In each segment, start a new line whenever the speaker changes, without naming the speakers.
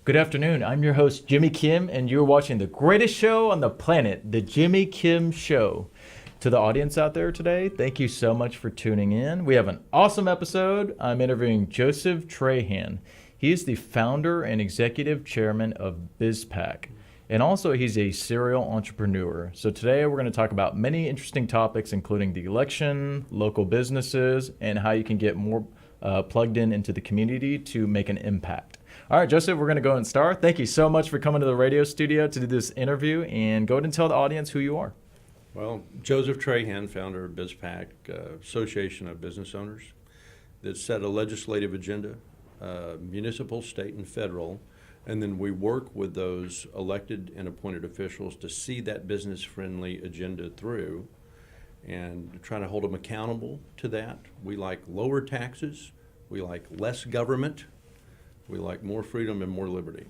Good afternoon. I'm your host, Jimmy Kim, and you're watching the greatest show on the planet, The Jimmy Kim Show. To the audience out there today, thank you so much for tuning in. We have an awesome episode. I'm interviewing Joseph Trahan. He is the founder and executive chairman of BIZPAC, and also he's a serial entrepreneur. So today we're going to talk about many interesting topics, including the election, local businesses, and how you can get more plugged in into the community to make an impact. All right, Joseph, we're going to go and start. Thank you so much for coming to the radio studio to do this interview, and go ahead and tell the audience who you are.
Well, Joseph Trahan, founder of BIZPAC, Association of Business Owners, that set a legislative agenda, municipal, state, and federal, and then we work with those elected and appointed officials to see that business-friendly agenda through and try to hold them accountable to that. We like lower taxes, we like less government, we like more freedom and more liberty.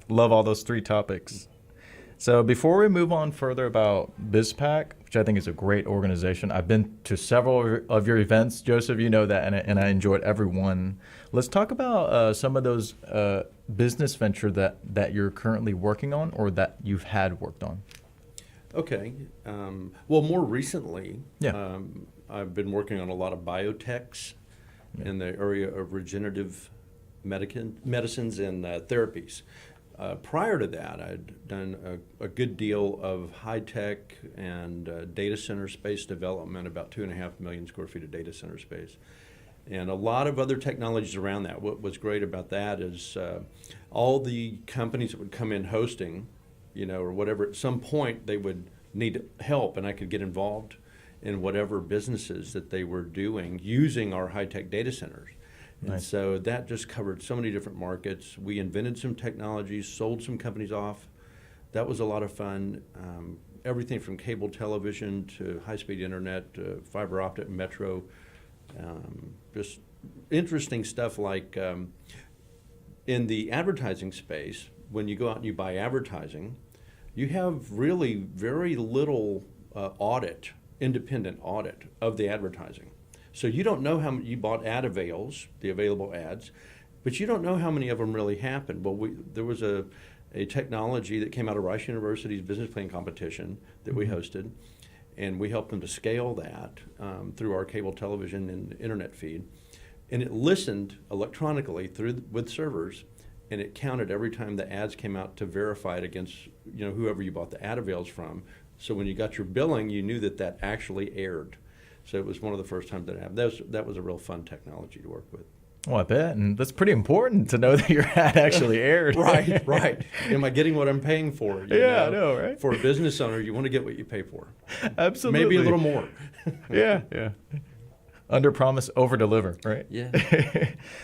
Love all those three topics. So before we move on further about BIZPAC, which I think is a great organization, I've been to several of your events, Joseph, you know that, and I enjoyed every one. Let's talk about some of those business venture that you're currently working on or that you've had worked on.
Okay. Well, more recently,
Yeah.
I've been working on a lot of biotechs in the area of regenerative medicines and therapies. Prior to that, I'd done a good deal of high-tech and data center space development, about 2.5 million square feet of data center space, and a lot of other technologies around that. What was great about that is all the companies that would come in hosting, or whatever, at some point they would need help, and I could get involved in whatever businesses that they were doing using our high-tech data centers. And
Nice.
so that just covered so many different markets. We invented some technologies, sold some companies off. That was a lot of fun. Everything from cable television to high-speed internet to fiber optic metro. Just interesting stuff like in the advertising space, when you go out and you buy advertising, you have really very little independent audit of the advertising. So you don't know how you bought ad avails, the available ads, but you don't know how many of them really happened. Well, there was a technology that came out of Rice University's business plan competition that we hosted, and we helped them to scale that through our cable television and internet feed. And it listened electronically with servers, and it counted every time the ads came out to verify it against whoever you bought the ad avails from. So when you got your billing, you knew that actually aired. So it was one of the first times that happened. That was a real fun technology to work with.
Well, I bet. And that's pretty important to know that your ad actually aired.
Right. Am I getting what I'm paying for?
I know, right?
For a business owner, you want to get what you pay for.
Absolutely.
Maybe a little more.
Yeah. Under promise, over deliver, right?
Yeah.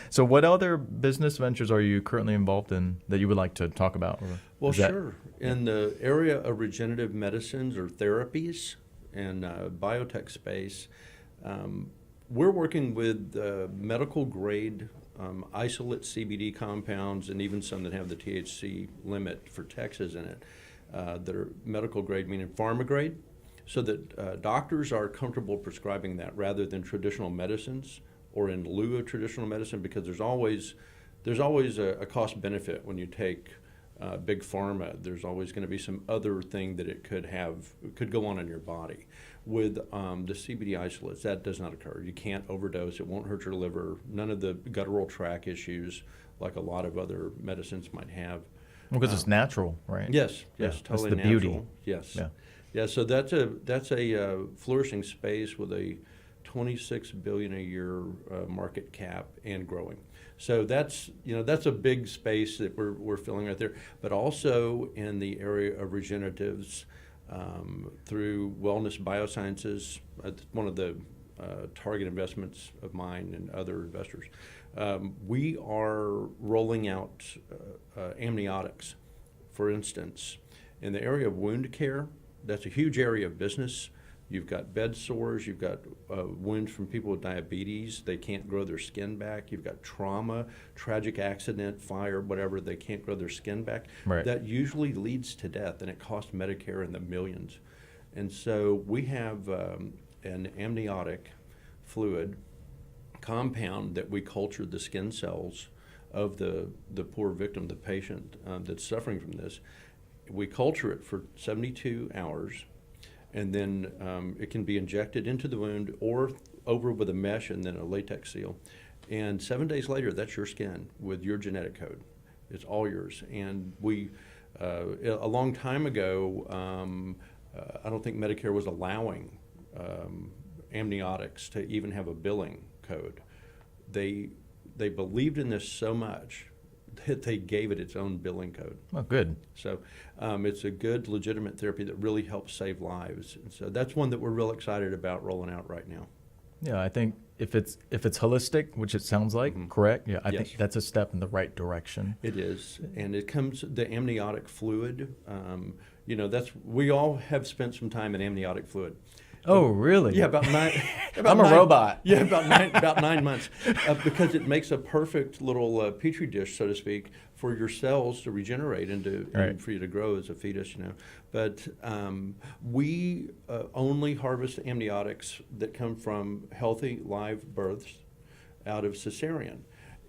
So what other business ventures are you currently involved in that you would like to talk about?
Well, sure. In the area of regenerative medicines or therapies and biotech space, we're working with medical grade isolate CBD compounds and even some that have the THC limit for Texas in it that are medical grade, meaning pharma grade, so that doctors are comfortable prescribing that rather than traditional medicines or in lieu of traditional medicine, because there's always a cost benefit when you take big pharma. There's always going to be some other thing that it could go on in your body. With the CBD isolates, that does not occur. You can't overdose. It won't hurt your liver. None of the guttural tract issues like a lot of other medicines might have.
Well, because it's natural, right?
Yes,
Yeah,
totally
that's the
natural.
beauty.
Yes.
Yeah.
So that's a flourishing space with a $26 billion a year market cap and growing. So that's a big space that we're filling right there. But also in the area of regeneratives through wellness biosciences, one of the target investments of mine and other investors. We are rolling out amniotics, for instance, in the area of wound care. That's a huge area of business. You've got bed sores, you've got wounds from people with diabetes, they can't grow their skin back. You've got trauma, tragic accident, fire, whatever, they can't grow their skin back.
Right.
That usually leads to death, and it costs Medicare in the millions. And so we have an amniotic fluid compound that we cultured the skin cells of the poor victim, the patient that's suffering from this. We culture it for 72 hours, and then it can be injected into the wound or over with a mesh and then a latex seal. And 7 days later, that's your skin with your genetic code. It's all yours. And we, a long time ago, I don't think Medicare was allowing amniotics to even have a billing code. They believed in this so much that they gave it its own billing code.
Oh, good.
So it's a good, legitimate therapy that really helps save lives. And so that's one that we're real excited about rolling out right now.
Yeah, I think if it's holistic, which it sounds like, correct? Yeah, I
Yes.
think that's a step in the right direction.
It is, and it comes the amniotic fluid. We all have spent some time in amniotic fluid.
Oh, really?
Yeah, about nine.
I'm a robot.
Yeah, about 9 months, because it makes a perfect little petri dish, so to speak, for your cells to regenerate and for you to grow as a fetus. But we only harvest amniotics that come from healthy live births out of cesarean,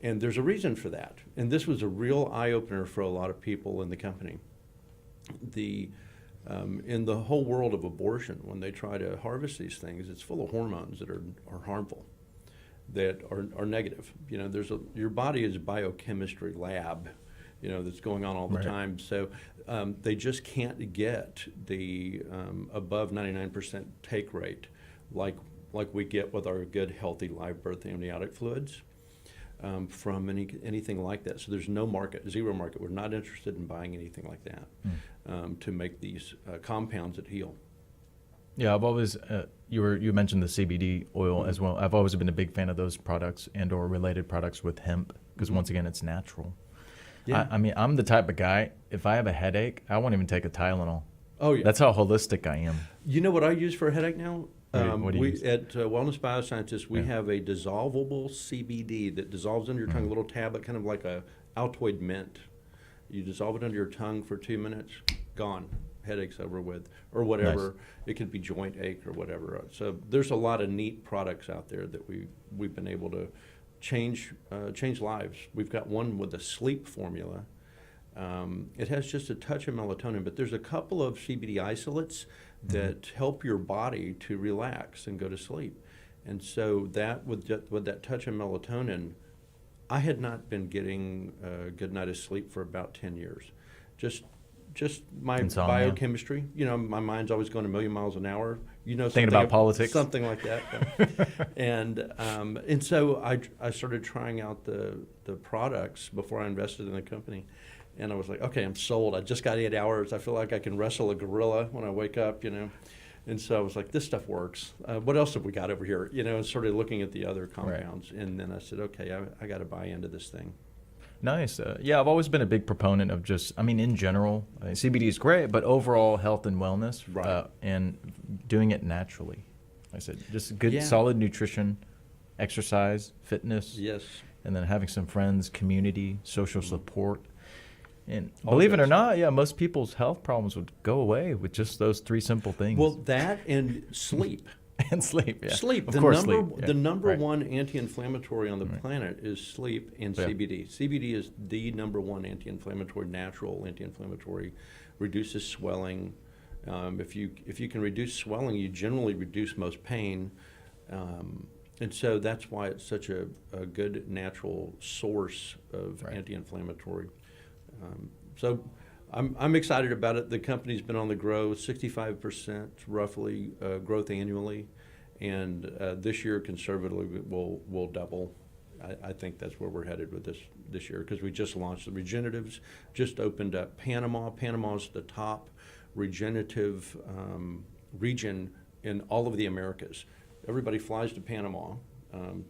and there's a reason for that. And this was a real eye opener for a lot of people in the company. In the whole world of abortion, when they try to harvest these things, it's full of hormones that are harmful, that are negative. Your body is a biochemistry lab, that's going on all the time. So they just can't get the above 99% take rate like we get with our good, healthy live birth amniotic fluids from anything like that. So there's no market, zero market. We're not interested in buying anything like that to make these compounds that heal.
Yeah, I've always you mentioned the CBD oil as well. I've always been a big fan of those products and/or related products with hemp because once again, it's natural. Yeah. I mean, I'm the type of guy. If I have a headache, I won't even take a Tylenol.
Oh yeah,
that's how holistic I am.
You know what I use for a headache now?
What do you use?
At Wellness Biosciences, we have a dissolvable CBD that dissolves under your tongue, a little tablet, kind of like a Altoid mint. You dissolve it under your tongue for 2 minutes, gone. Headache's over with, or whatever. Nice. It could be joint ache or whatever. So there's a lot of neat products out there that we've been able to change lives. We've got one with a sleep formula. It has just a touch of melatonin, but there's a couple of CBD isolates that help your body to relax and go to sleep. And so that with that touch of melatonin, I had not been getting a good night of sleep for about 10 years. Just my
insomnia.
Biochemistry. My mind's always going a million miles an hour.
Thinking about politics.
Something like that. And so I started trying out the products before I invested in the company. And I was like, okay, I'm sold. I just got 8 hours. I feel like I can wrestle a gorilla when I wake up, And so I was like, this stuff works. What else have we got over here? And started looking at the other compounds. Right. And then I said, okay, I got to buy into this thing.
Nice. Yeah, I've always been a big proponent of in general, CBD is great, but overall health and wellness and doing it naturally. Like I said, just good, solid nutrition, exercise, fitness.
Yes.
And then having some friends, community, social support. And believe it or not, most people's health problems would go away with just those 3 simple things.
Well, that and sleep.
And sleep, yeah.
Sleep. The number one anti-inflammatory on the planet is sleep and CBD. CBD is the number one anti-inflammatory, natural anti-inflammatory, reduces swelling. If you can reduce swelling, you generally reduce most pain. And so that's why it's such a good natural source of anti-inflammatory. So I'm excited about it. The company's been on the grow, 65% roughly growth annually, and this year conservatively will double. I think that's where we're headed with this year because we just launched the regeneratives, just opened up Panama. Panama's the top regenerative region in all of the Americas. Everybody flies to Panama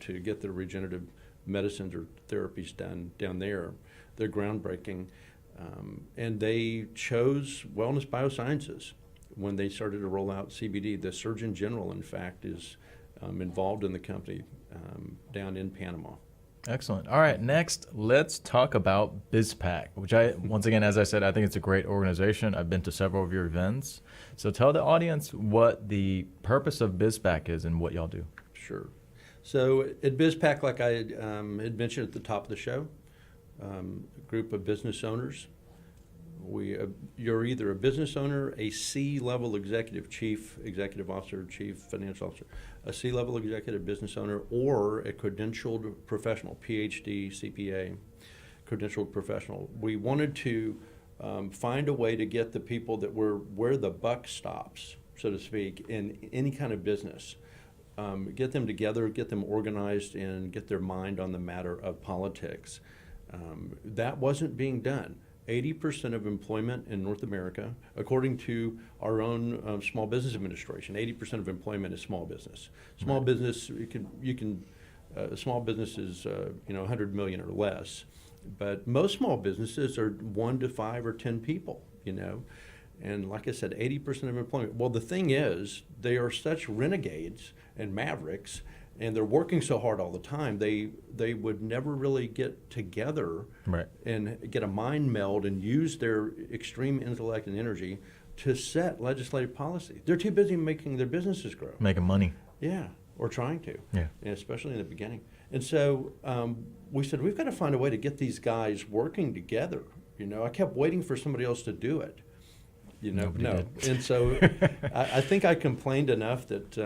to get their regenerative medicines or therapies done down there. They're groundbreaking. And they chose Wellness Biosciences when they started to roll out CBD. The Surgeon General, in fact, is involved in the company down in Panama.
Excellent. All right, next, let's talk about BIZPAC, which once again, as I said, I think it's a great organization. I've been to several of your events. So tell the audience what the purpose of BIZPAC is and what y'all do.
Sure. So at BIZPAC, like I had mentioned at the top of the show, group of business owners. You're either a business owner, a C-level executive, chief executive officer, chief financial officer, a C-level executive business owner, or a credentialed professional, PhD, CPA, credentialed professional. We wanted to find a way to get the people that were where the buck stops, so to speak, in any kind of business. Get them together, get them organized, and get their mind on the matter of politics. That wasn't being done. 80% of employment in North America, according to our own Small Business Administration, 80% of employment is small business. Small business, small business is 100 million or less, but most small businesses are 1 to 5 or 10 people, And like I said, 80% of employment. Well, the thing is, they are such renegades and mavericks, and they're working so hard all the time, they would never really get together and get a mind meld and use their extreme intellect and energy to set legislative policy. They're too busy making their businesses grow.
Making money.
Yeah, or trying to.
Yeah.
And especially in the beginning. And so we said, we've got to find a way to get these guys working together. I kept waiting for somebody else to do it.
Nobody
no.
did.
And so I think I complained enough that,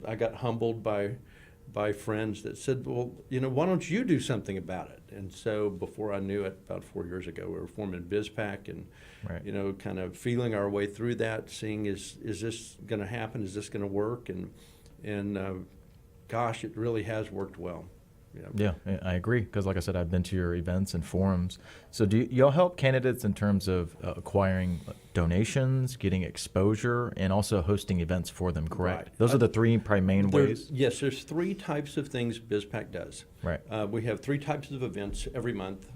I got humbled by friends that said, well, why don't you do something about it? And so before I knew it, about 4 years ago, we were forming BIZPAC and, kind of feeling our way through that, seeing is this going to happen? Is this going to work? And gosh, it really has worked well.
Yeah, I agree. Because like I said, I've been to your events and forums. So do y'all help candidates in terms of acquiring donations, getting exposure, and also hosting events for them, correct?
Right.
Those are the three main ways?
Yes, there's 3 types of things BIZPAC does.
Right.
We have 3 types of events every month.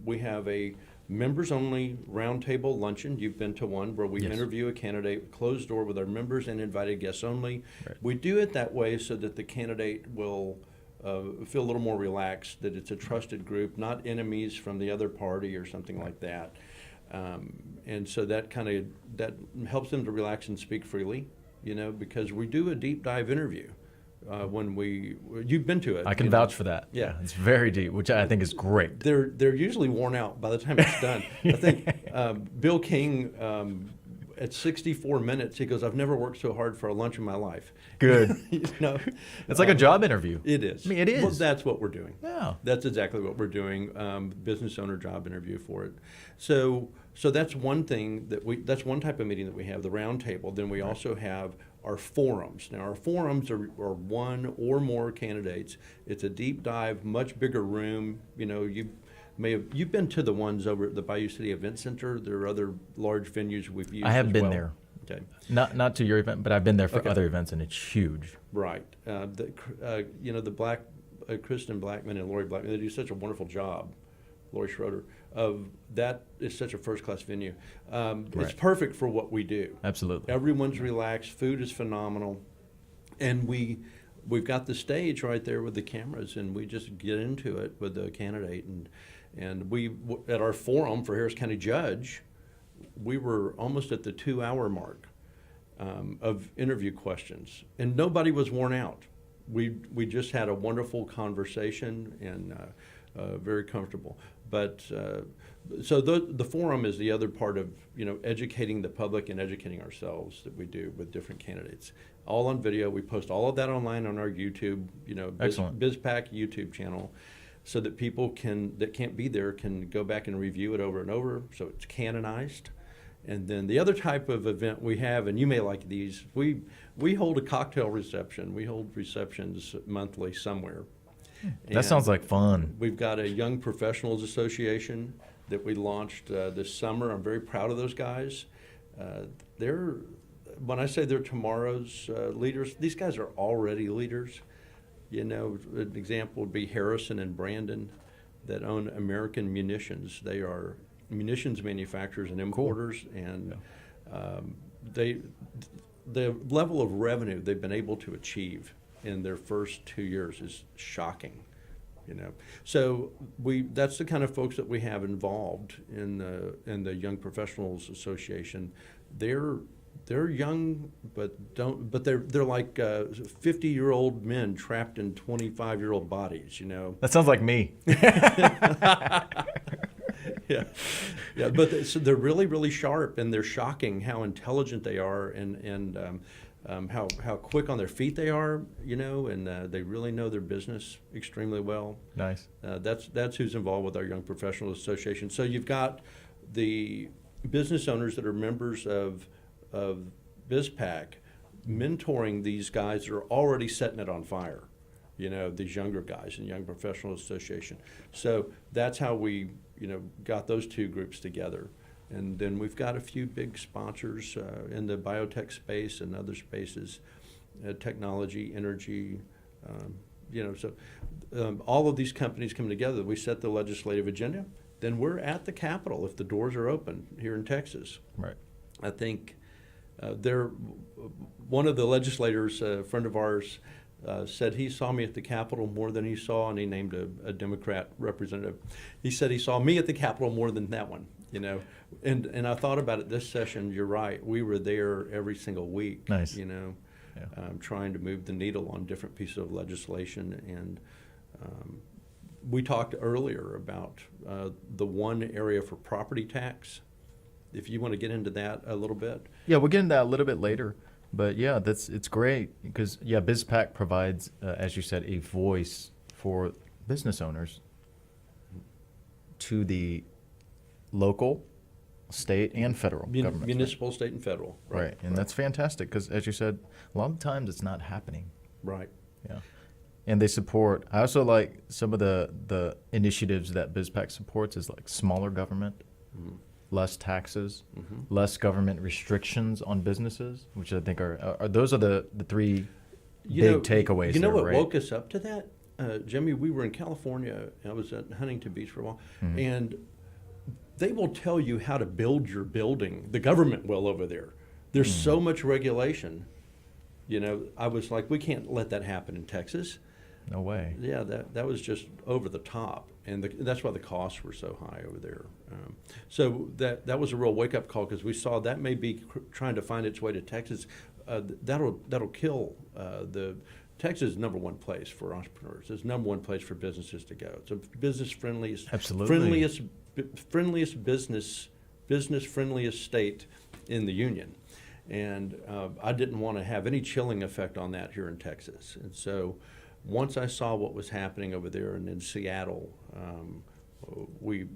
We have a members-only roundtable luncheon. You've been to one where we interview a candidate, closed door with our members and invited guests only. Right. We do it that way so that the candidate will feel a little more relaxed, that it's a trusted group, not enemies from the other party or something like that. And so that helps them to relax and speak freely, because we do a deep dive interview. When you've been to it.
I can vouch for that. Yeah, it's very deep, which I think is great.
They're usually worn out by the time it's done. I think Bill King, at 64 minutes, he goes, "I've never worked so hard for a lunch in my life."
Good. It's like a job interview.
It is.
I mean, it is.
Well, that's what we're doing.
Yeah.
That's exactly what we're doing. Business owner job interview for it. So that's one thing that's one type of meeting that we have, the round table. Then we also have our forums. Now, our forums are 1 or more candidates. It's a deep dive, much bigger room. You've been to the ones over at the Bayou City Event Center. There are other large venues we've used.
I have been
well.
there.
Okay.
Not to your event, but I've been there for other events, and it's huge.
Right. The Kristen Blackman and Lori Blackman, they do such a wonderful job. Lori Schroeder, of that is such a first-class venue. It's perfect for what we do.
Absolutely.
Everyone's relaxed. Food is phenomenal, and we've got the stage right there with the cameras, and we just get into it with the candidate. And we at our forum for Harris County Judge, we were almost at the 2-hour mark of interview questions, and nobody was worn out. We just had a wonderful conversation and very comfortable. But so the forum is the other part of educating the public and educating ourselves that we do with different candidates. All on video. We post all of that online on our YouTube, BIZPAC YouTube channel, so that people that can't be there can go back and review it over and over. So it's canonized. And then the other type of event we have, and you may like these, we hold a cocktail reception. We hold receptions monthly somewhere.
That sounds like fun.
We've got a Young Professionals Association that we launched this summer. I'm very proud of those guys. When I say they're tomorrow's leaders, these guys are already leaders. An example would be Harrison and Brandon that own American Munitions. They are munitions manufacturers and importers, and the level of revenue they've been able to achieve in their first 2 years is shocking. So that's the kind of folks that we have involved in the Young Professionals Association. They're they're young, but they're like 50-year-old men trapped in 25-year-old bodies.
That sounds like me.
Yeah, yeah, but so they're really, really sharp, and they're shocking how intelligent they are, and how quick on their feet they are, and they really know their business extremely well.
Nice.
That's who's involved with our Young Professionals Association. So you've got the business owners that are members of BIZPAC mentoring these guys that are already setting it on fire. These younger guys in Young Professional Association. So that's how we, got those two groups together. And then we've got a few big sponsors in the biotech space and other spaces, technology, energy, all of these companies come together. We set the legislative agenda. Then we're at the Capitol if the doors are open here in Texas.
Right.
I think one of the legislators, a friend of ours, said he saw me at the Capitol more than he saw, and he named a Democrat representative. He said he saw me at the Capitol more than that one, And I thought about it this session. You're right. We were there every single week.
Nice.
Trying to move the needle on different pieces of legislation. And we talked earlier about the one area for property tax. If you want to get into that a little bit.
Yeah, we'll get into that a little bit later. But yeah, it's great because BIZPAC provides, as you said, a voice for business owners to the local, state, and federal government.
Municipal, state, and federal.
Right. And that's fantastic because, as you said, a lot of times it's not happening.
Right.
Yeah. And they support. I also like some of the initiatives that BIZPAC supports is like smaller government. Mm-hmm. Less taxes, less government restrictions on businesses, which I think are those are the three big takeaways.
What woke us up to that, Jimmy? We were in California. I was at Huntington Beach for a while, and they will tell you how to build your building. The government will over there. There's so much regulation. I was like, we can't let that happen in Texas.
No way.
Yeah, that was just over the top, and that's why the costs were so high over there. So that was a real wake-up call because we saw that may be trying to find its way to Texas. That'll kill the Texas is number one place for entrepreneurs. It's number one place for businesses to go. It's a business friendliest, friendliest business friendliest state in the union, and I didn't want to have any chilling effect on that here in Texas, and so. Once I saw what was happening over there and in Seattle, we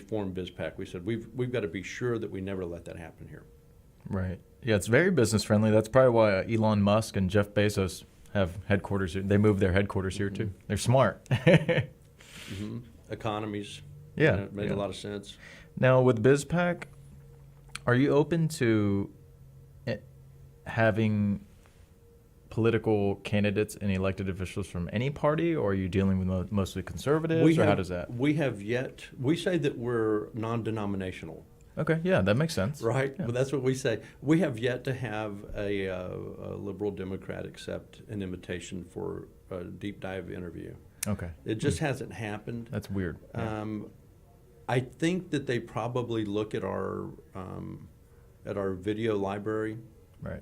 formed BIZPAC. We said we've got to be sure that we never let that happen here.
Right. Yeah, it's very business friendly. That's probably why Elon Musk and Jeff Bezos have headquarters here. They moved their headquarters here too. They're smart.
Economies.
Yeah,
it made a lot of sense.
Now with BIZPAC, are you open to having political candidates and elected officials from any party, or are you dealing with mostly conservatives, how does that?
We say that we're non-denominational.
Okay, yeah, that makes sense.
Right,
yeah.
Well, that's what we say. We have yet to have a liberal Democrat accept an invitation for a deep dive interview.
Okay.
It just hasn't happened.
That's weird. Yeah.
I think that they probably look at our video library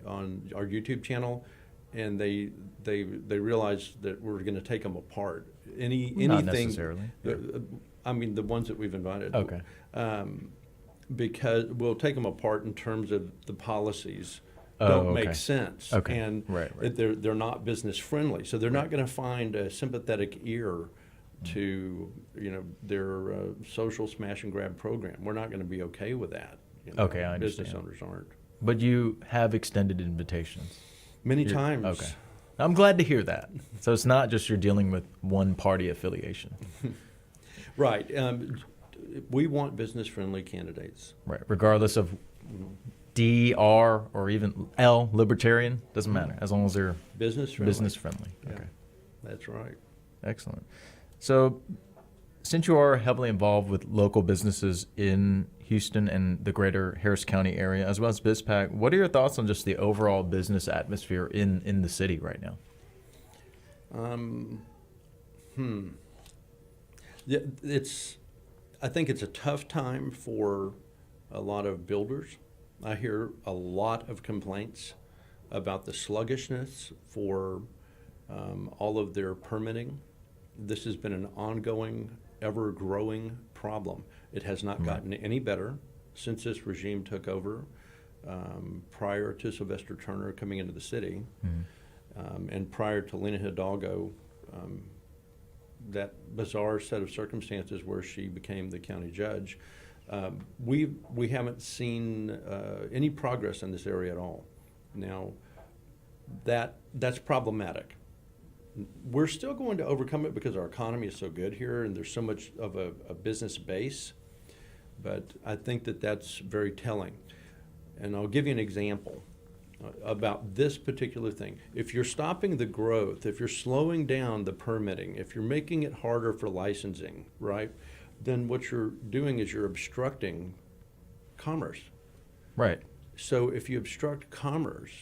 on our YouTube channel, and they realize that we're going to take them apart. Anything.
Not necessarily.
I mean, the ones that we've invited.
Okay.
Because we'll take them apart in terms of the policies don't make sense.
Okay.
And
right.
they're not business friendly. So they're not going to find a sympathetic ear to their social smash and grab program. We're not going to be okay with that.
Okay, I understand.
Business owners aren't.
But you have extended invitations.
Many times.
Okay. I'm glad to hear that. So it's not just you're dealing with one party affiliation.
Right. We want business-friendly candidates.
Right. Regardless of D, R, or even L, libertarian, doesn't matter, as long as they're business-friendly.
Yeah.
Okay.
That's right.
Excellent. So since you are heavily involved with local businesses in Houston and the greater Harris County area, as well as BIZPAC, what are your thoughts on just the overall business atmosphere in the city right now?
I think it's a tough time for a lot of builders I hear a lot of complaints about the sluggishness for all of their permitting. This has been an ongoing, ever-growing problem. It has not gotten any better since this regime took over, prior to Sylvester Turner coming into the city, and prior to Lena Hidalgo, that bizarre set of circumstances where she became the county judge. We haven't seen any progress in this area at all. Now, that's problematic. We're still going to overcome it because our economy is so good here and there's so much of a business base, but I think that that's very telling. And I'll give you an example about this particular thing. If you're stopping the growth, if you're slowing down the permitting, if you're making it harder for licensing, right, then what you're doing is you're obstructing commerce.
Right.
So if you obstruct commerce,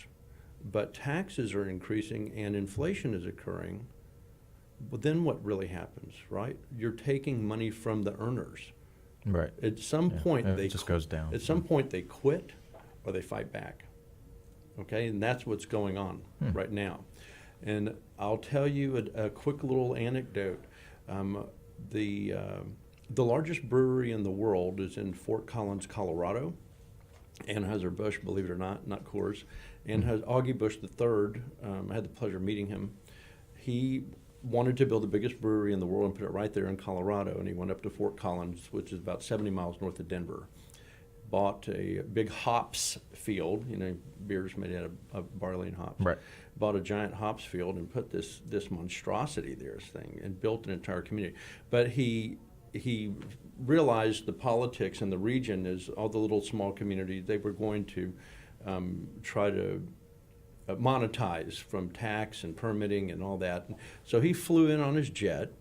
but taxes are increasing and inflation is occurring, well, then what really happens, right? You're taking money from the earners.
Right.
At some point,
it just goes down.
At some point, they quit or they fight back. Okay, and that's what's going on right now. And I'll tell you a quick little anecdote. The largest brewery in the world is in Fort Collins, Colorado. Anheuser-Busch, believe it or not Coors. Augie Busch III, I had the pleasure of meeting him. He wanted to build the biggest brewery in the world and put it right there in Colorado, and he went up to Fort Collins, which is about 70 miles north of Denver. Bought a big hops field, beer's made out of barley and hops.
Right.
Bought a giant hops field and put this monstrosity there, this thing, and built an entire community. But he realized the politics in the region is all the little small communities, they were going to try to monetize from tax and permitting and all that. So he flew in on his jet,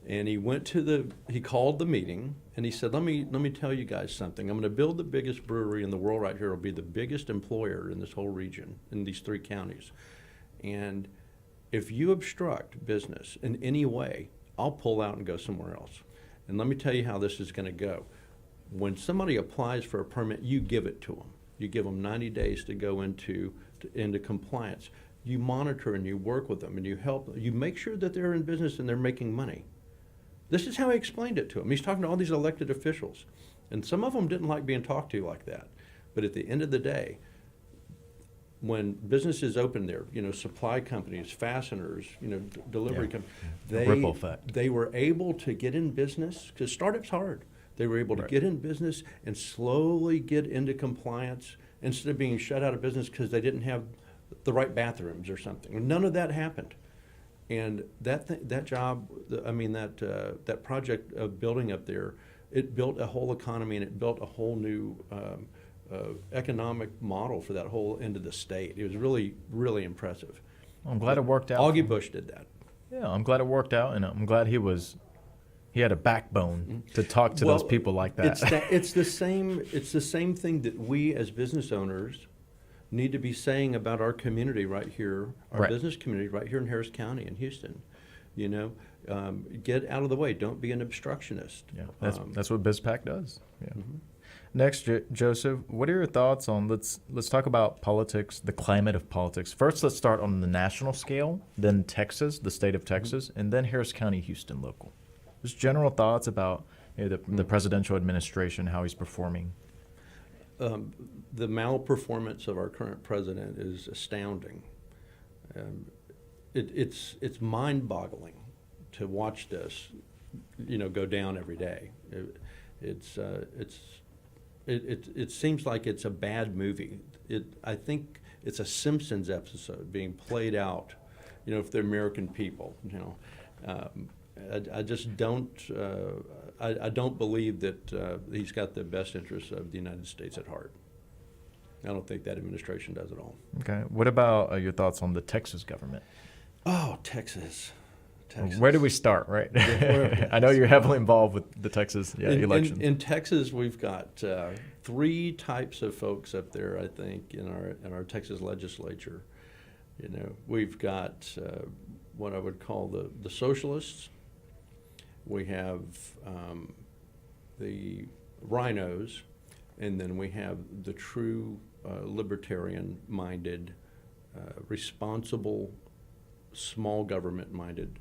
and he called the meeting, and he said, let me tell you guys something. I'm going to build the biggest brewery in the world right here. It'll be the biggest employer in this whole region, in these 3 counties. And if you obstruct business in any way, I'll pull out and go somewhere else. And let me tell you how this is going to go. When somebody applies for a permit, you give it to them. You give them 90 days to go into compliance. You monitor and you work with them and you help them. You make sure that they're in business and they're making money. This is how he explained it to them. He's talking to all these elected officials. And some of them didn't like being talked to like that. But at the end of the day, when businesses open there, supply companies, fasteners, delivery companies,
Ripple effect.
They were able to get in business, because startup's hard. They were able to get in business and slowly get into compliance instead of being shut out of business because they didn't have the right bathrooms or something. None of that happened. And that project of building up there, it built a whole economy and it built a whole new economic model for that whole end of the state. It was really, really impressive.
I'm glad it worked out.
Augie Busch did that.
Yeah, I'm glad it worked out, and I'm glad he had a backbone to talk to those people like that.
It's the same thing that we as business owners need to be saying about our community right here, our business community right here in Harris County in Houston. Get out of the way. Don't be an obstructionist.
Yeah, that's what BIZPAC does. Yeah. Mm-hmm. Next, Joseph, what are your thoughts on, let's talk about politics, the climate of politics. First, let's start on the national scale, then Texas, the state of Texas, and then Harris County, Houston local. Just general thoughts about the presidential administration, how he's performing.
The malperformance of our current president is astounding. It's mind-boggling to watch this, go down every day. It seems like it's a bad movie. I think it's a Simpsons episode being played out, for the American people. I just don't. I don't believe that he's got the best interests of the United States at heart. I don't think that administration does at all.
Okay. What about your thoughts on the Texas government?
Oh, Texas.
Where do we start, right? I know you're heavily involved with the Texas election.
In Texas, we've got 3 types of folks up there, I think, in our Texas legislature. We've got what I would call the socialists. We have the rhinos, and then we have the true libertarian-minded, responsible, small government-minded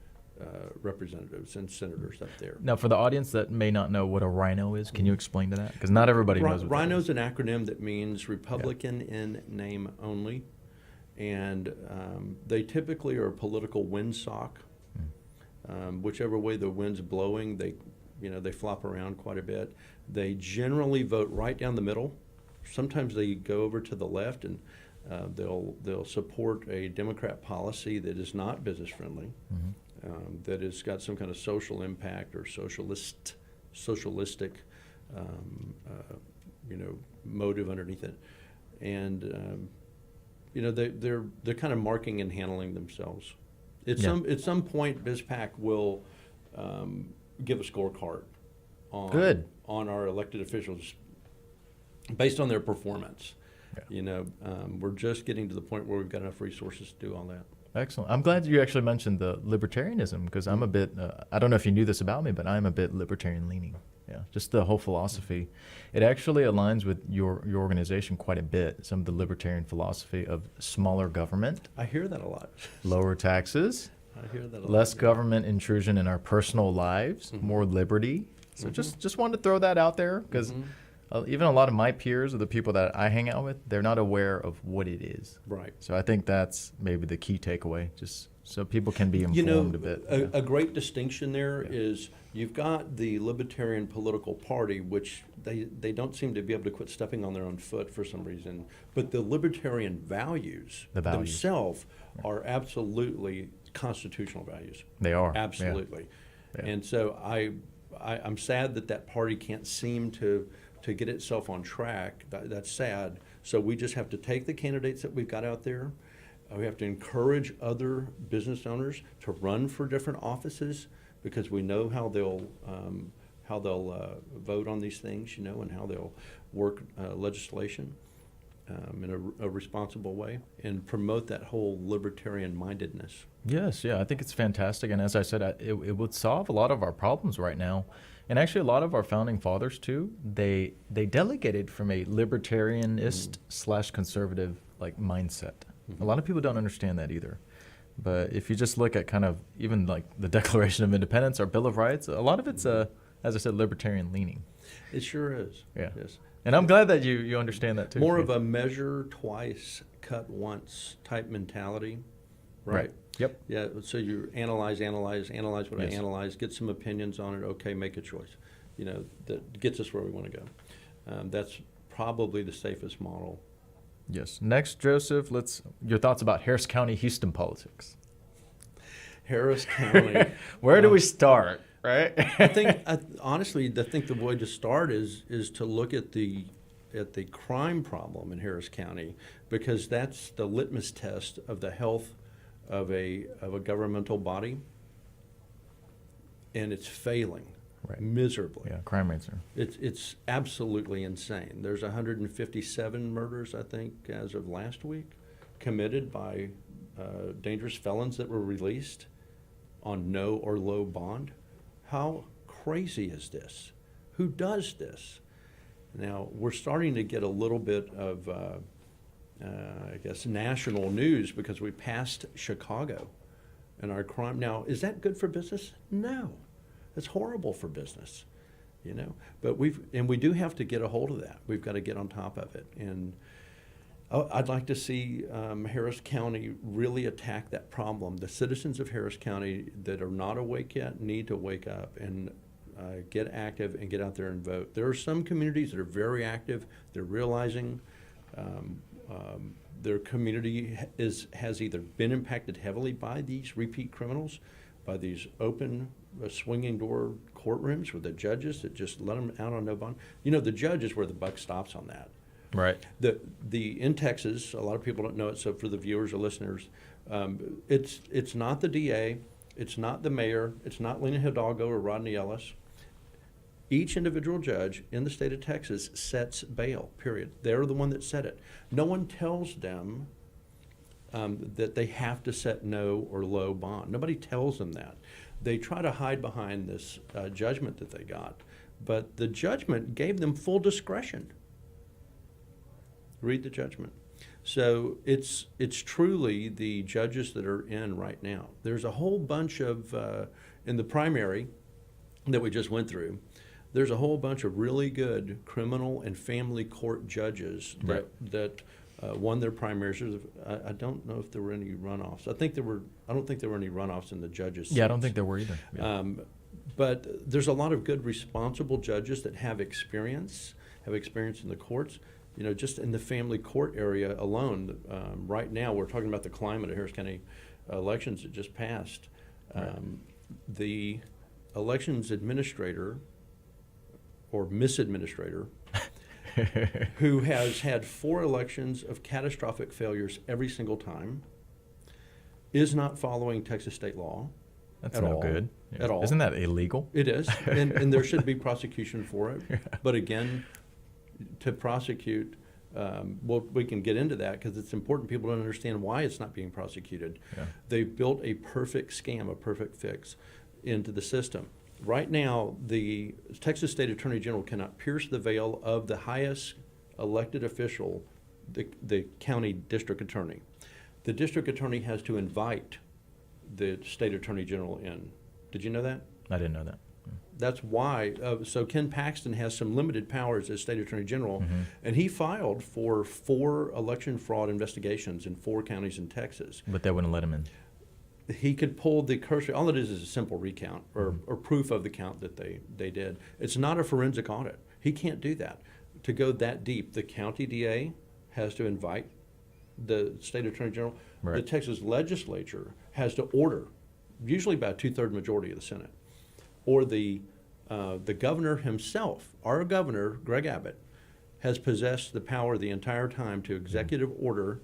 representatives and senators up there.
Now, for the audience that may not know what a rhino is, can you explain to that? Because not everybody knows what
Rhino
that
is an acronym that means Republican in name only, and they typically are a political windsock. Whichever way the wind's blowing, they flop around quite a bit. They generally vote right down the middle. Sometimes they go over to the left, and they'll support a Democrat policy that is not business friendly. That has got some kind of social impact or socialistic, motive underneath it, and they're kind of marking and handling themselves. At some point, BIZPAC will give a scorecard on our elected officials based on their performance. We're just getting to the point where we've got enough resources to do all that.
Excellent. I'm glad you actually mentioned the libertarianism, because I'm a bit, I don't know if you knew this about me, but I'm a bit libertarian leaning. Yeah, just the whole philosophy. It actually aligns with your organization quite a bit, some of the libertarian philosophy of smaller government.
I hear that a lot.
Lower taxes.
I hear that a lot.
Less government intrusion in our personal lives, more liberty. So just wanted to throw that out there, because even a lot of my peers or the people that I hang out with, they're not aware of what it is.
Right.
So I think that's maybe the key takeaway, just so people can be informed a bit.
A great distinction there is you've got the Libertarian political party, which they don't seem to be able to quit stepping on their own foot for some reason. But the Libertarian values themselves are absolutely constitutional values.
They are.
Absolutely.
Yeah.
And so I'm sad that party can't seem to get itself on track. That's sad. So we just have to take the candidates that we've got out there. We have to encourage other business owners to run for different offices, because we know how they'll vote on these things, and how they'll work legislation in a responsible way, and promote that whole libertarian mindedness.
Yes, yeah, I think it's fantastic. And as I said, it would solve a lot of our problems right now. And actually, a lot of our founding fathers, too, they delegated from a libertarianist / conservative mindset. A lot of people don't understand that either. But if you just look at kind of even like the Declaration of Independence, our Bill of Rights, a lot of it's, as I said, libertarian leaning.
It sure is.
Yeah.
Yes.
And I'm glad that you understand that, too.
More of a measure twice, cut once type mentality, right?
Yep.
Yeah, so you analyze what I analyze, get some opinions on it, okay, make a choice. That gets us where we want to go. That's probably the safest model.
Yes. Next, Joseph, your thoughts about Harris County, Houston politics.
Harris County.
Where do we start, right?
Honestly, I think the way to start is to look at the crime problem in Harris County, because that's the litmus test of the health of a governmental body, and it's failing miserably.
Yeah, crime rates are.
It's absolutely insane. There's 157 murders, I think, as of last week, committed by dangerous felons that were released on no or low bond. How crazy is this? Who does this? Now, we're starting to get a little bit of national news, because we passed Chicago and our crime. Now, is that good for business? No, that's horrible for business, But we do have to get a hold of that. We've got to get on top of it. And I'd like to see Harris County really attack that problem. The citizens of Harris County that are not awake yet need to wake up and get active and get out there and vote. There are some communities that are very active. They're realizing their community has either been impacted heavily by these repeat criminals, by these open swinging door courtrooms with the judges that just let them out on no bond. The judge is where the buck stops on that.
Right.
In Texas, a lot of people don't know it, so for the viewers or listeners, it's not the DA, it's not the mayor, it's not Lena Hidalgo or Rodney Ellis. Each individual judge in the state of Texas sets bail, period. They're the one that set it. No one tells them that they have to set no or low bond. Nobody tells them that. They try to hide behind this judgment that they got, but the judgment gave them full discretion. Read the judgment. So it's truly the judges that are in right now. There's a whole bunch of, in the primary that we just went through, there's a whole bunch of really good criminal and family court judges that won their primaries. I don't know if there were any runoffs. I don't think there were any runoffs in the judges.
Yeah, I don't think there were either. Yeah.
But there's a lot of good, responsible judges that have experience in the courts. You know, just in the family court area alone, right now we're talking about the climate of Harris County elections that just passed. The elections administrator or misadministrator who has had 4 elections of catastrophic failures every single time is not following Texas state law.
That's no good.
At all.
Isn't that illegal?
It is, and there should be prosecution for it. But again, to prosecute, well, we can get into that because it's important people don't understand why it's not being prosecuted.
Yeah.
They've built a perfect scam, a perfect fix into the system. Right now, the Texas State Attorney General cannot pierce the veil of the highest elected official, the county district attorney. The district attorney has to invite the State Attorney General in. Did you know that?
I didn't know that.
That's why. So Ken Paxton has some limited powers as State Attorney General, and he filed for 4 election fraud investigations in 4 counties in Texas.
But they wouldn't let him in.
He could pull the cursory. All it is a simple recount or proof of the count that they did. It's not a forensic audit. He can't do that. To go that deep, the county DA has to invite the State Attorney General.
Right.
The Texas legislature has to order, usually by a 2/3 majority of the Senate, or the governor himself, our governor, Greg Abbott, has possessed the power the entire time to executive order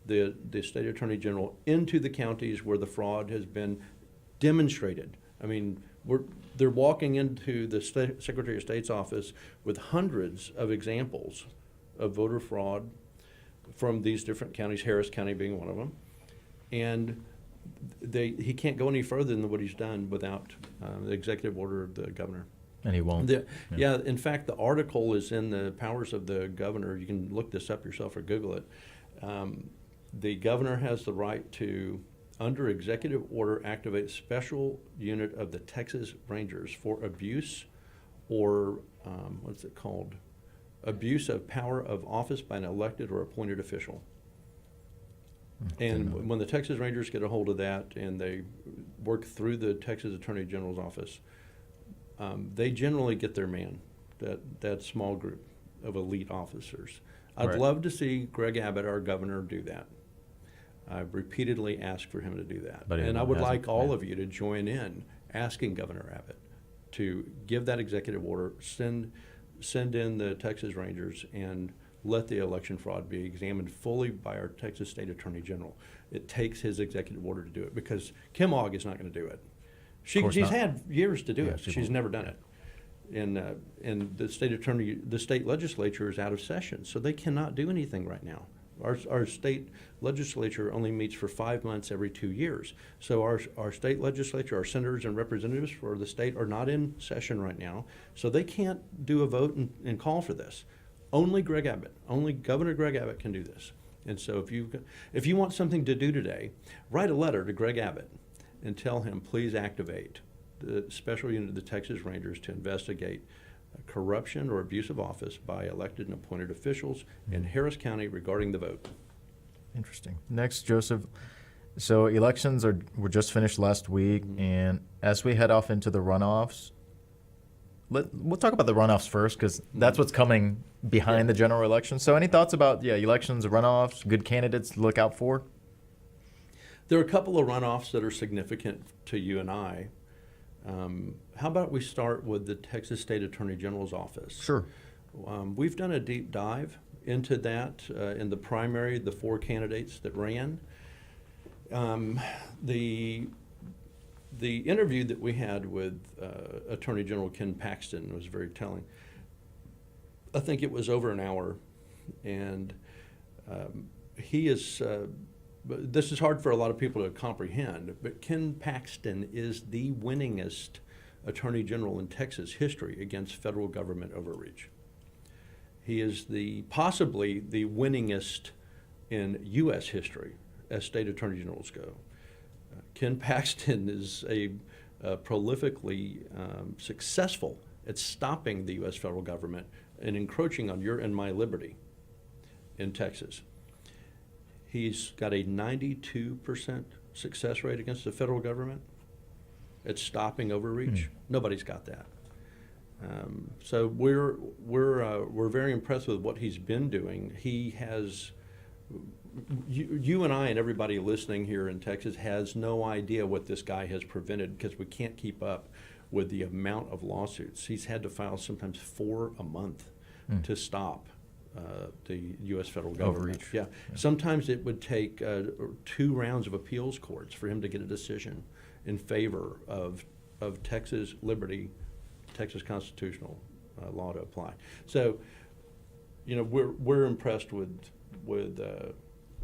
the State Attorney General into the counties where the fraud has been demonstrated. I mean, they're walking into the Secretary of State's office with hundreds of examples of voter fraud from these different counties, Harris County being one of them, and he can't go any further than what he's done without the executive order of the governor.
And he won't.
Yeah, in fact, the article is in the powers of the governor. You can look this up yourself or Google it. The governor has the right to, under executive order, activate a special unit of the Texas Rangers for abuse or, what's it called? Abuse of power of office by an elected or appointed official. And when the Texas Rangers get a hold of that and they work through the Texas Attorney General's office, they generally get their man, that small group of elite officers. I'd love to see Greg Abbott, our governor, do that. I've repeatedly asked for him to do that. And I would like all of you to join in asking Governor Abbott to give that executive order, send in the Texas Rangers, and let the election fraud be examined fully by our Texas State Attorney General. It takes his executive order to do it because Kim Ogg is not going to do it. She's had years to do it. She's never done it. And the state legislature is out of session, so they cannot do anything right now. Our state legislature only meets for 5 months every 2 years. So our state legislature, our senators and representatives for the state are not in session right now, so they can't do a vote and call for this. Only Greg Abbott, only Governor Greg Abbott can do this. And so if you want something to do today, write a letter to Greg Abbott and tell him, please activate the special unit of the Texas Rangers to investigate corruption or abuse of office by elected and appointed officials in Harris County regarding the vote.
Interesting. Next, Joseph. So elections were just finished last week, and as we head off into the runoffs, we'll talk about the runoffs first because that's what's coming behind the general election. So any thoughts about elections, runoffs, good candidates to look out for?
There are a couple of runoffs that are significant to you and I. How about we start with the Texas State Attorney General's office?
Sure.
We've done a deep dive into that in the primary, the 4 candidates that ran. The interview that we had with Attorney General Ken Paxton was very telling. I think it was over an hour, and he is. This is hard for a lot of people to comprehend, but Ken Paxton is the winningest Attorney General in Texas history against federal government overreach. He is possibly the winningest in U.S. history as state attorney generals go. Ken Paxton is a prolifically successful at stopping the U.S. federal government and encroaching on your and my liberty in Texas. He's got a 92% success rate against the federal government at stopping overreach. Nobody's got that. So we're very impressed with what he's been doing. He has, you and I and everybody listening here in Texas has no idea what this guy has prevented, because we can't keep up with the amount of lawsuits. He's had to file sometimes 4 a month to stop the U.S. federal government.
Overreach.
Yeah. Sometimes it would take 2 rounds of appeals courts for him to get a decision in favor of Texas liberty, Texas constitutional law to apply. So, you know, we're impressed with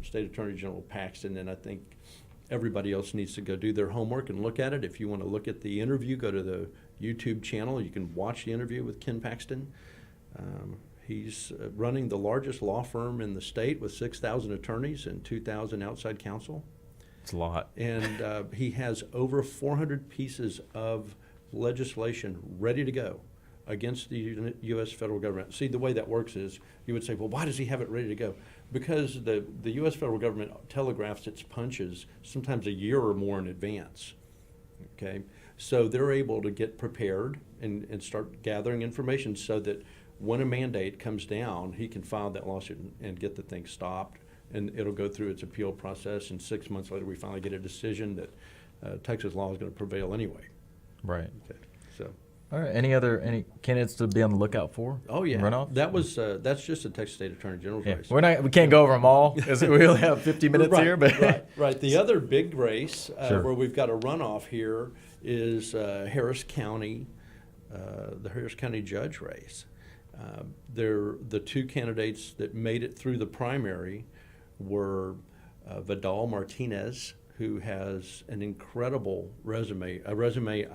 State Attorney General Paxton, and I think everybody else needs to go do their homework and look at it. If you want to look at the interview, go to the YouTube channel. You can watch the interview with Ken Paxton. He's running the largest law firm in the state with 6,000 attorneys and 2,000 outside counsel.
It's a lot.
And he has over 400 pieces of legislation ready to go against the U.S. federal government. See, the way that works is you would say, well, why does he have it ready to go? Because the U.S. federal government telegraphs its punches sometimes a year or more in advance. Okay? So they're able to get prepared and start gathering information so that when a mandate comes down, he can file that lawsuit and get the thing stopped, and it'll go through its appeal process, and 6 months later we finally get a decision that Texas law is going to prevail anyway.
Right.
Okay. So.
All right. Any candidates to be on the lookout for?
Oh yeah.
Runoff?
That's just a Texas State Attorney General's race.
We can't go over them all because we only have 50 minutes
right,
here. But
right. The other big race
Sure.
where we've got a runoff here is Harris County, the Harris County judge race. They're the 2 candidates that made it through the primary were Vidal Martinez, who has an incredible resume, a resume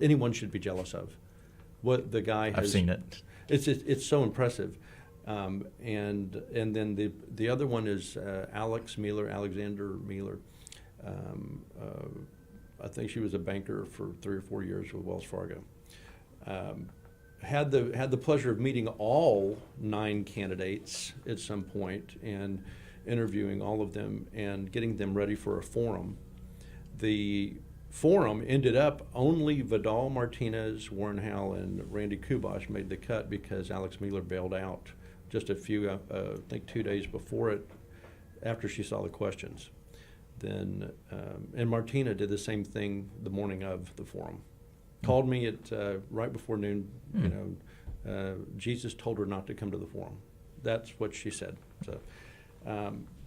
anyone should be jealous of. What the guy has.
I've seen it.
It's so impressive. And then the other one is Alexander Mealer. I think she was a banker for 3 or 4 years with Wells Fargo. Had the pleasure of meeting all 9 candidates at some point and interviewing all of them and getting them ready for a forum. The forum ended up only Vidal Martinez, Warren Howell, and Randy Kubash made the cut because Alex Mealer bailed out just I think 2 days before it, after she saw the questions. Then, and Martina did the same thing the morning of the forum. Called me at right before noon. You know, Jesus told her not to come to the forum. That's what she said.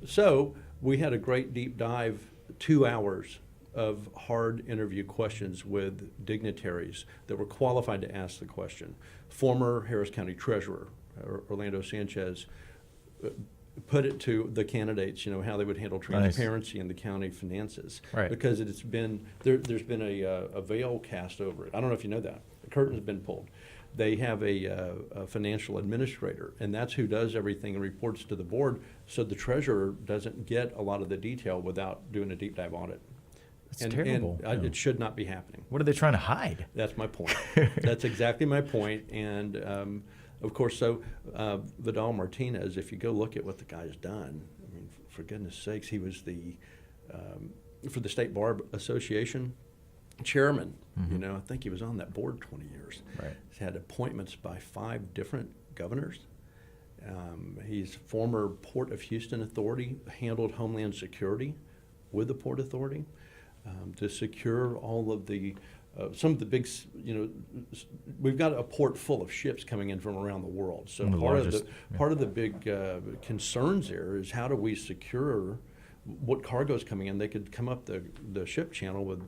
So we had a great deep dive, 2 hours of hard interview questions with dignitaries that were qualified to ask the question. Former Harris County Treasurer Orlando Sanchez put it to the candidates, you know, how they would handle transparency in the county finances.
Right.
Because it's been there's been a veil cast over it. I don't know if you know that. The curtain's been pulled. They have a financial administrator, and that's who does everything and reports to the board, so the treasurer doesn't get a lot of the detail without doing a deep dive audit.
It's terrible.
And it should not be happening.
What are they trying to hide?
That's my point. That's exactly my point. And of course, so Vidal Martinez, if you go look at what the guy's done, I mean, for goodness sakes, he was for the State Bar Association chairman.
Mm-hmm.
You know, I think he was on that board 20 years.
Right.
He's had appointments by 5 different governors. He's former Port of Houston Authority, handled Homeland Security with the Port Authority to secure all of the some of the big, you know, we've got a port full of ships coming in from around the world. So part of the big concerns there is how do we secure what cargo is coming in? They could come up the ship channel with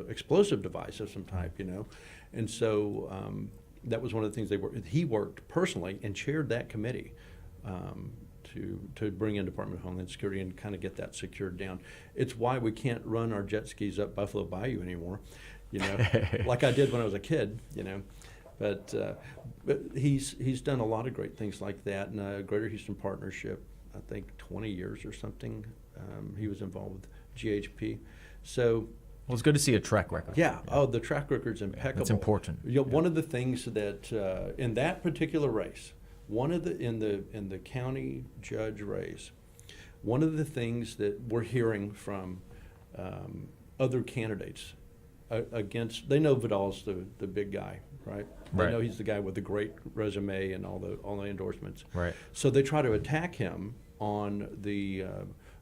explosive device of some type, you know, and so that was one of the things he worked personally and chaired that committee to bring in Department of Homeland Security and kind of get that secured down. It's why we can't run our jet skis up Buffalo Bayou anymore, you know, like I did when I was a kid, you know. But he's done a lot of great things like that. And Greater Houston Partnership, I think 20 years or something, he was involved with GHP. So.
Well, it's good to see a track record.
Yeah. Oh, the track record's impeccable.
That's important.
One of the things that in that particular race, in the county judge race, one of the things that we're hearing from other candidates they know Vidal's the big guy, right? They know he's the guy with the great resume and all the endorsements.
Right.
So they try to attack him on the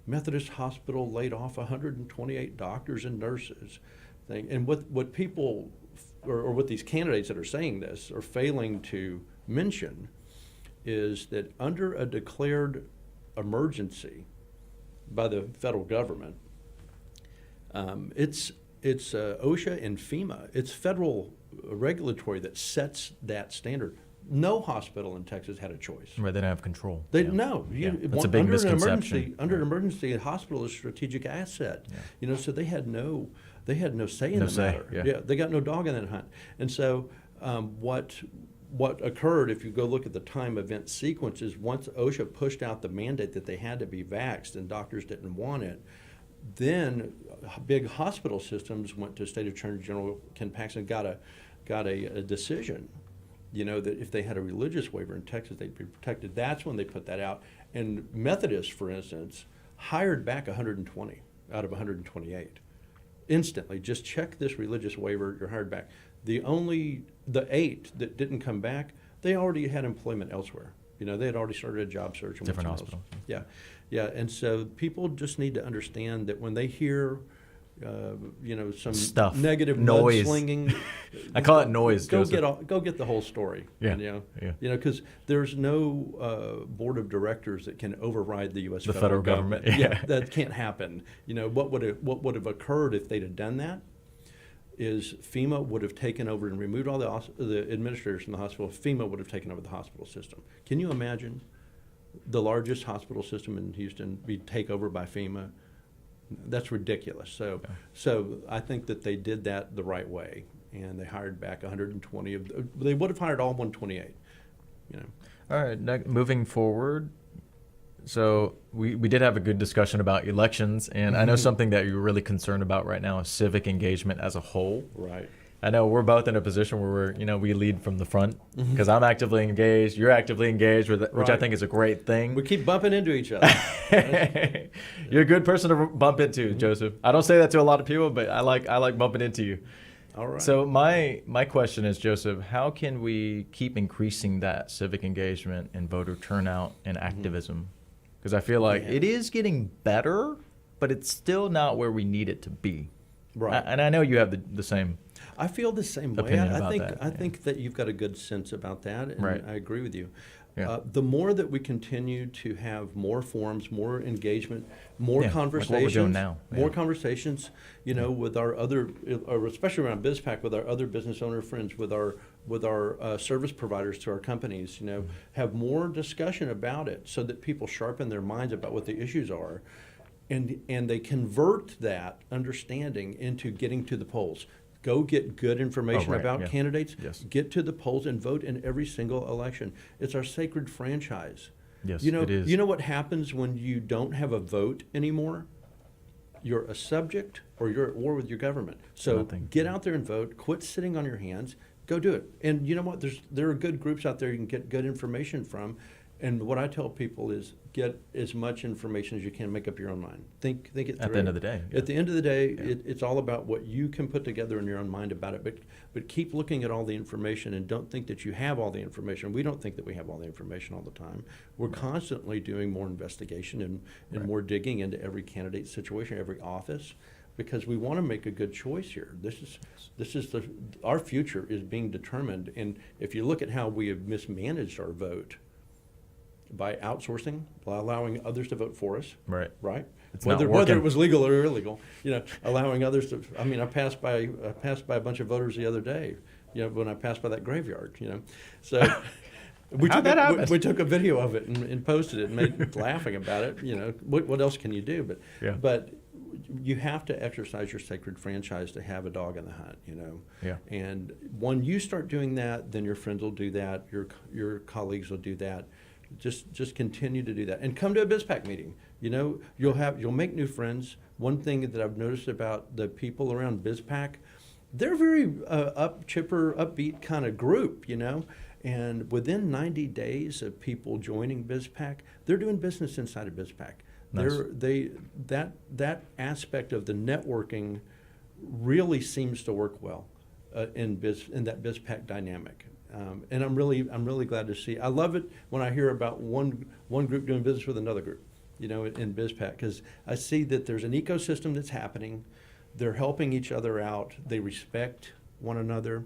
Methodist Hospital laid off 128 doctors and nurses thing. And what people, or what these candidates that are saying this are failing to mention is that under a declared emergency by the federal government, it's OSHA and FEMA. It's federal regulatory that sets that standard. No hospital in Texas had a choice.
Right, they don't have control.
No.
That's a big misconception.
Under an emergency, a hospital is a strategic asset. Yeah. So they had no say in the matter.
Yeah,
they got no dog in that hunt. And so what occurred, if you go look at the time event sequences, once OSHA pushed out the mandate that they had to be vaxxed and doctors didn't want it, then big hospital systems went to State Attorney General Ken Paxton, got a decision, that if they had a religious waiver in Texas, they'd be protected. That's when they put that out. And Methodists, for instance, hired back 120 out of 128 instantly. Just check this religious waiver, you're hired back. The 8 that didn't come back, they already had employment elsewhere. They had already started a job search.
Different hospital.
Yeah. And so people just need to understand that when they hear, some
stuff,
negative
noise,
mudslinging.
I call it noise.
Go get the whole story.
Yeah.
Because there's no board of directors that can override the U.S.
federal government.
That can't happen. What would have occurred if they'd have done that is FEMA would have taken over and removed all the administrators from the hospital. FEMA would have taken over the hospital system. Can you imagine the largest hospital system in Houston be taken over by FEMA? That's ridiculous. So I think that they did that the right way, and they hired back 120 they would have hired all 128.
All right. Moving forward. So we did have a good discussion about elections, and I know something that you're really concerned about right now is civic engagement as a whole.
Right.
I know we're both in a position where we lead from the front because I'm actively engaged, you're actively engaged, which I think is a great thing.
We keep bumping into each other.
You're a good person to bump into, Joseph. I don't say that to a lot of people, but I like bumping into you.
All right.
So my question is, Joseph, how can we keep increasing that civic engagement and voter turnout and activism? Because I feel like it is getting better, but it's still not where we need it to be.
Right.
And I know you have the same.
I feel the same way. I think that you've got a good sense about that, and I agree with you.
Yeah.
The more that we continue to have more forums, more engagement, more conversations,
like what we're doing now.
More conversations, with our other, or especially around BIZPAC, with our other business owner friends, with our service providers to our companies, have more discussion about it so that people sharpen their minds about what the issues are. And they convert that understanding into getting to the polls. Go get good information about candidates.
Yes.
Get to the polls and vote in every single election. It's our sacred franchise.
Yes, it is.
You know what happens when you don't have a vote anymore? You're a subject or you're at war with your government. So get out there and vote. Quit sitting on your hands. Go do it. And you know what? There are good groups out there you can get good information from. And what I tell people is get as much information as you can, make up your own mind. Think it through.
At the end of the day.
At the end of the day, it's all about what you can put together in your own mind about it. But keep looking at all the information and don't think that you have all the information. We don't think that we have all the information all the time. We're constantly doing more investigation and more digging into every candidate situation, every office, because we want to make a good choice here. Our future is being determined. And if you look at how we have mismanaged our vote, by outsourcing, by allowing others to vote for us.
Right.
Whether it was legal or illegal, allowing others to. I mean, I passed by a bunch of voters the other day. When I passed by that graveyard. So we took a video of it and posted it and made laughing about it. What else can you do? But you have to exercise your sacred franchise to have a dog in the hunt, you know.
Yeah.
And when you start doing that, then your friends will do that, your colleagues will do that. Just continue to do that, and come to a BIZPAC meeting. You know, you'll make new friends. One thing that I've noticed about the people around BIZPAC, they're very chipper, upbeat kind of group, you know. And within 90 days of people joining BIZPAC, they're doing business inside of BIZPAC.
Nice.
That aspect of the networking really seems to work well in that BIZPAC dynamic. And I'm really glad to see. I love it when I hear about one group doing business with another group, you know, in BIZPAC, because I see that there's an ecosystem that's happening. They're helping each other out. They respect one another,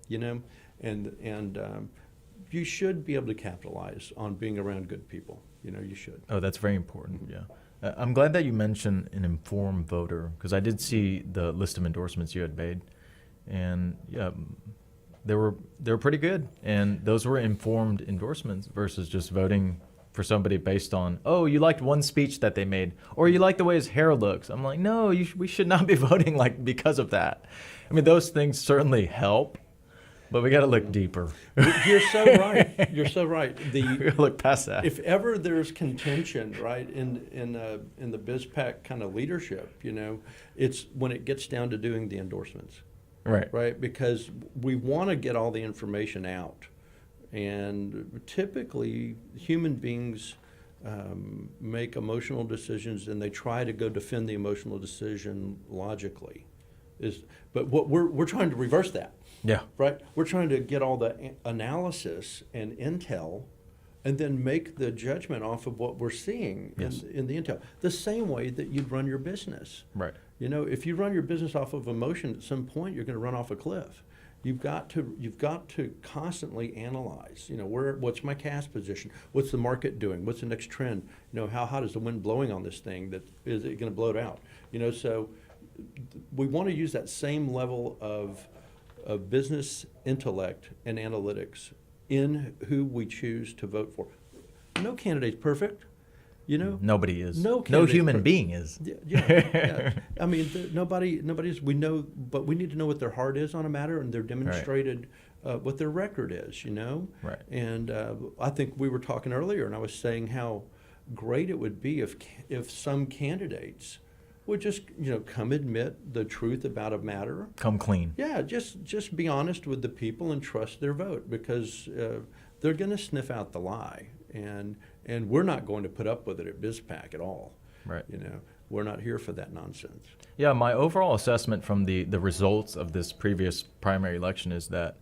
you know, and you should be able to capitalize on being around good people. You know, you should.
Oh, that's very important. Yeah. I'm glad that you mentioned an informed voter, because I did see the list of endorsements you had made, and yeah, they were pretty good, and those were informed endorsements versus just voting for somebody based on, oh, you liked one speech that they made, or you like the way his hair looks. I'm like, no, we should not be voting like because of that. I mean, those things certainly help, but we got to look deeper.
You're so right. You're so right.
We got to look past that.
If ever there's contention, right, in the BIZPAC kind of leadership, you know, it's when it gets down to doing the endorsements.
Right.
Right, because we want to get all the information out, and typically human beings make emotional decisions, and they try to go defend the emotional decision logically. But what we're trying to reverse that.
Yeah.
Right, we're trying to get all the analysis and intel, and then make the judgment off of what we're seeing in the intel. The same way that you'd run your business.
Right.
You know, if you run your business off of emotion, at some point you're going to run off a cliff. You've got to constantly analyze. You know, what's my cash position? What's the market doing? What's the next trend? You know, how hot is the wind blowing on this thing? That is it going to blow it out? You know, so we want to use that same level of business intellect and analytics in who we choose to vote for. No candidate's perfect. You know,
nobody is.
No
human being is.
Yeah. I mean, nobody's. We know, but we need to know what their heart is on a matter, and they're demonstrated what their record is. You know,
right.
And I think we were talking earlier, and I was saying how great it would be if some candidates would just come admit the truth about a matter.
Come clean.
Yeah, just be honest with the people and trust their vote, because they're going to sniff out the lie. And we're not going to put up with it at BIZPAC at all.
Right.
You know, we're not here for that nonsense.
Yeah, my overall assessment from the results of this previous primary election is that,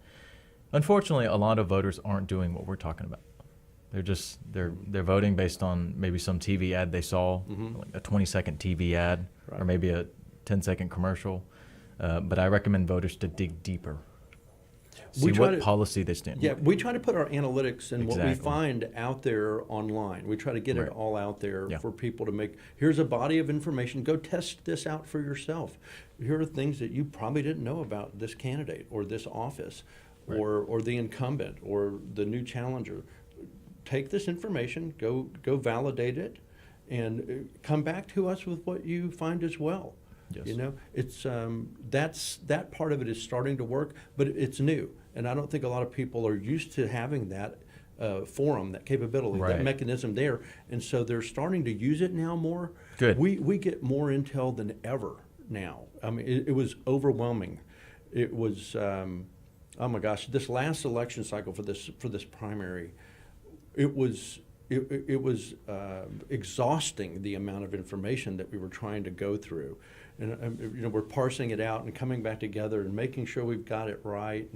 unfortunately, a lot of voters aren't doing what we're talking about. They're voting based on maybe some TV ad they saw, like a 20-second TV ad,
right,
or maybe a 10-second commercial. But I recommend voters to dig deeper. See what policy they stand.
Yeah, we try to put our analytics and
Exactly.
what we find out there online. We try to get
Right.
it all out there
Yeah.
for people to make. Here's a body of information. Go test this out for yourself. Here are things that you probably didn't know about this candidate or this office,
Right.
or the incumbent or the new challenger. Take this information, go validate it, and come back to us with what you find as well.
Yes.
You know, it's that part of it is starting to work, but it's new, and I don't think a lot of people are used to having that forum, that capability,
Right.
that mechanism there, and so they're starting to use it now more.
Good.
We get more intel than ever now. I mean, it was overwhelming. It was oh my gosh, this last election cycle for this primary, it was exhausting, the amount of information that we were trying to go through. And we're parsing it out and coming back together and making sure we've got it right,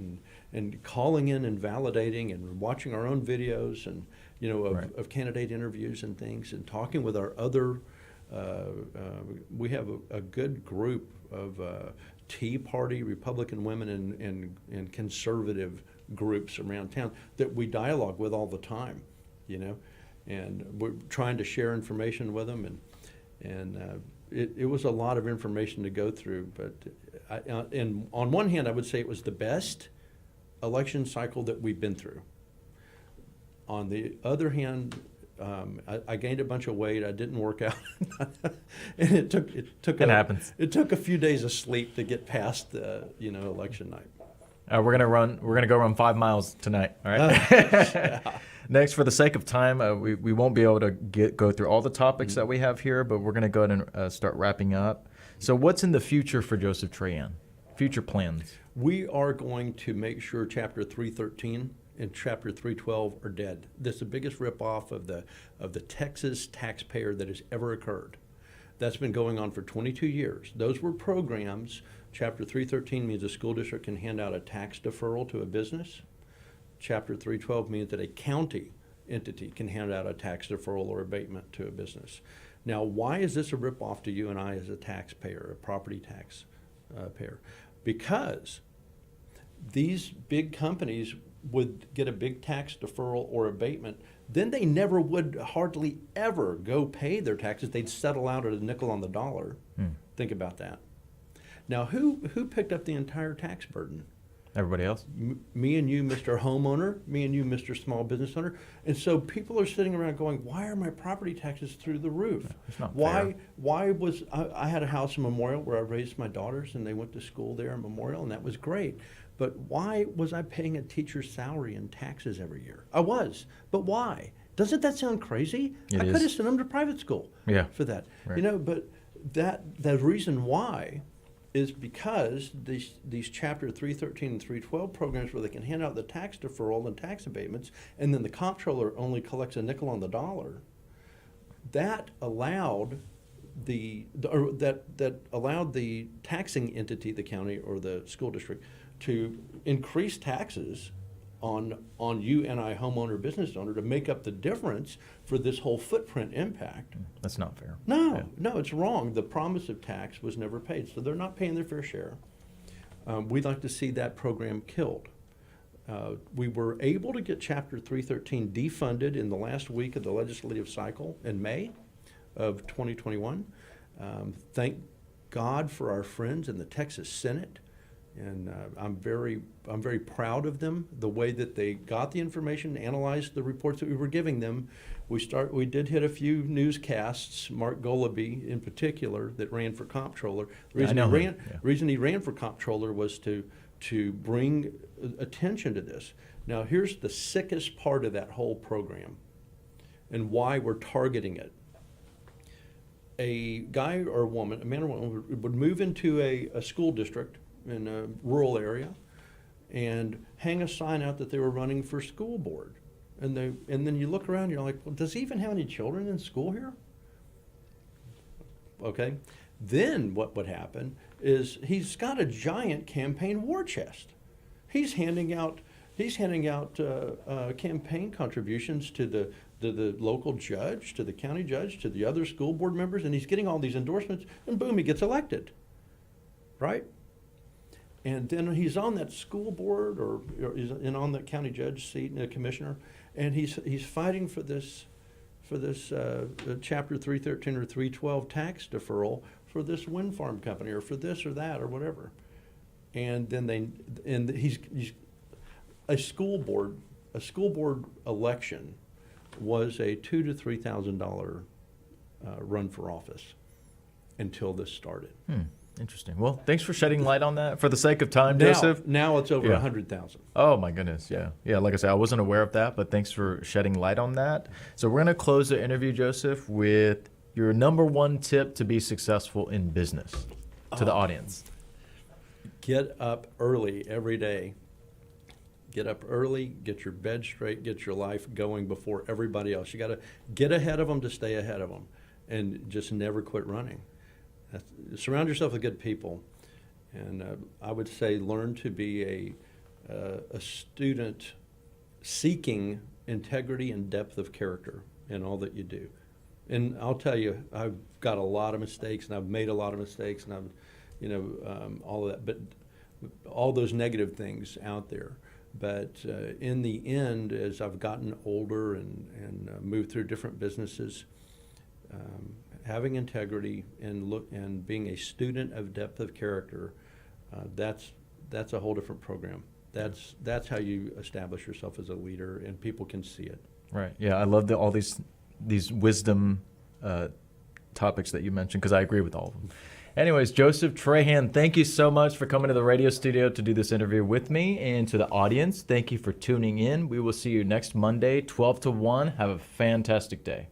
and calling in and validating and watching our own videos and
Right.
of candidate interviews and things, and talking with our other we have a good group of Tea Party, Republican women, and conservative groups around town that we dialogue with all the time, and we're trying to share information with them, and it was a lot of information to go through. But and on one hand, I would say it was the best election cycle that we've been through. On the other hand, I gained a bunch of weight. I didn't work out, and it
happens.
It took a few days of sleep to get past election night.
We're gonna go run 5 miles tonight. All right. Next, for the sake of time, we won't be able to go through all the topics that we have here, but we're gonna go ahead and start wrapping up. So, what's in the future for Joseph Trahan? Future plans?
We are going to make sure Chapter 313 and Chapter 312 are dead. This is the biggest ripoff of the Texas taxpayer that has ever occurred. That's been going on for 22 years. Those were programs. Chapter 313 means a school district can hand out a tax deferral to a business. Chapter 312 means that a county entity can hand out a tax deferral or abatement to a business. Now, why is this a ripoff to you and I as a taxpayer, a property tax payer? Because these big companies would get a big tax deferral or abatement, then they never would hardly ever go pay their taxes. They'd settle out at a nickel on the dollar. Think about that. Now, who picked up the entire tax burden?
Everybody else?
Me and you, Mr. Homeowner, me and you, Mr. Small Business Owner. And so people are sitting around going, why are my property taxes through the roof?
It's not
why
fair.
Why was I had a house in Memorial where I raised my daughters and they went to school there in Memorial, and that was great. But why was I paying a teacher's salary and taxes every year? I was, but why? Doesn't that sound crazy? I could have sent them to private school for that.
Right.
But the reason why is because these Chapter 313 and 312 programs where they can hand out the tax deferral and tax abatements, and then the comptroller only collects a nickel on the dollar, that allowed allowed the taxing entity, the county or the school district, to increase taxes on you and I, homeowner, business owner, to make up the difference for this whole footprint impact.
That's not fair.
No, it's wrong. The promise of tax was never paid, so they're not paying their fair share. We'd like to see that program killed. We were able to get Chapter 313 defunded in the last week of the legislative cycle in May of 2021. Thank God for our friends in the Texas Senate. And I'm very proud of them, the way that they got the information, analyzed the reports that we were giving them. We did hit a few newscasts, Mark Golaby in particular, that ran for comptroller. The reason he ran for comptroller was to bring attention to this. Now, here's the sickest part of that whole program and why we're targeting it. A guy or a woman, a man or woman, would move into a school district in a rural area and hang a sign out that they were running for school board. And then you look around and you're like, well, does he even have any children in school here? Okay. Then what would happen is he's got a giant campaign war chest. He's handing out campaign contributions to the local judge, to the county judge, to the other school board members, and he's getting all these endorsements, and boom, he gets elected, right? And then he's on that school board or he's on the county judge seat and a commissioner, and he's fighting for this Chapter 313 or 312 tax deferral for this wind farm company or for this or that or whatever. And then he's a school board election was a $2,000 to $3,000 run for office until this started.
Interesting. Well, thanks for shedding light on that. For the sake of time, Joseph.
Now it's over 100,000.
Oh my goodness, yeah. Like I said, I wasn't aware of that, but thanks for shedding light on that. So we're gonna close the interview, Joseph, with your number one tip to be successful in business to the audience.
Get up early every day. Get up early, get your bed straight, get your life going before everybody else. You got to get ahead of them to stay ahead of them, and just never quit running. Surround yourself with good people, and I would say learn to be a student seeking integrity and depth of character in all that you do. And I'll tell you, I've got a lot of mistakes, and I've made a lot of mistakes, and I've, all of that, but all those negative things out there. But in the end, as I've gotten older and moved through different businesses, having integrity and being a student of depth of character, that's a whole different program. That's how you establish yourself as a leader, and people can see it.
Right. Yeah, I love all these these wisdom topics that you mentioned, because I agree with all of them. Anyways, Joseph Trahan, thank you so much for coming to the radio studio to do this interview with me. And to the audience, thank you for tuning in. We will see you next Monday, 12 to 1. Have a fantastic day.